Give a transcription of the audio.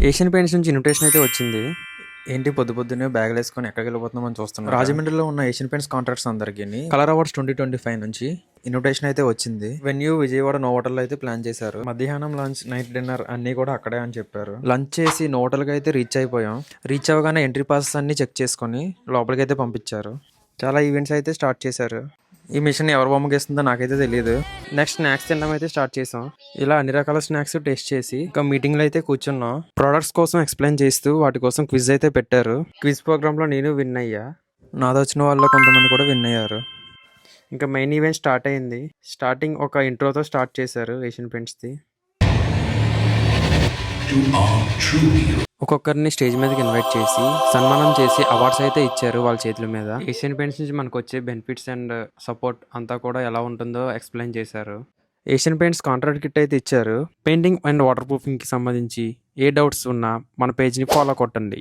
Asian paints నుంచి invitation అయితే వచ్చింది. ఏంటి పొద్దున్నే బ్యాగులు వేసుకొని ఎక్కడికి వెళ్ళిపోతున్నామని చూస్తున్నాం. రాజమండ్రిలో ఉన్న ఏషియన్ పెయింట్స్ కాంట్రాక్ట్స్ అందరికీ కలర్ అవార్డ్స్ 2025 నుంచి ఇన్విటేషన్ అయితే వచ్చింది. వెన్యూ విజయవాడ నోవోటల్ అయితే ప్లాన్ చేశారు. మధ్యాహ్నం లంచ్, నైట్ డిన్నర్ అన్ని కూడా అక్కడే అని చెప్పారు. లంచ్ చేసి నోవోటల్కి అయితే రీచ్ అయిపోయాం. రీచ్ అవ్వగానే ఎంట్రీ పాసెస్ అన్ని చెక్ చేసుకొని లోపలికి అయితే పంపించారు. చాలా ఈవెంట్స్ అయితే స్టార్ట్ చేశారు. ఈ మిషన్ ఎవరు బొమ్మకి ఇస్తుందో నాకైతే తెలియదు. నెక్స్ట్ స్నాక్స్ తినడం అయితే స్టార్ట్ చేసాం. ఇలా అన్ని రకాల స్నాక్స్ టేస్ట్ చేసి ఇంకా మీటింగ్లో అయితే కూర్చున్నాం. ప్రొడక్ట్స్ కోసం ఎక్స్ప్లెయిన్ చేస్తూ వాటి కోసం క్విజ్ అయితే పెట్టారు. క్విజ్ ప్రోగ్రామ్లో నేను విన్ అయ్యా. నాతో వచ్చిన వాళ్ళు కొంతమంది కూడా విన్ అయ్యారు. ఇంకా మెయిన్ ఈవెంట్ స్టార్ట్ అయింది. స్టార్టింగ్ ఒక ఇంట్రోతో స్టార్ట్ చేశారు ఏషియన్ పెయింట్స్ది. ఒక్కొక్కరిని స్టేజ్ మీదకి ఇన్వైట్ చేసి సన్మానం చేసి అవార్డ్స్ అయితే ఇచ్చారు వాళ్ళ చేతుల మీద. ఏషియన్ పెయింట్స్ నుంచి మనకు వచ్చే బెనిఫిట్స్ అండ్ సపోర్ట్ అంతా కూడా ఎలా ఉంటుందో ఎక్స్ప్లెయిన్ చేశారు. ఏషియన్ పెయింట్స్ కాంట్రాక్ట్ కిట్ అయితే ఇచ్చారు. పెయింటింగ్ అండ్ వాటర్ ప్రూఫింగ్కి సంబంధించి ఏ డౌట్స్ ఉన్నా మన పేజ్ని ఫాలో కొట్టండి.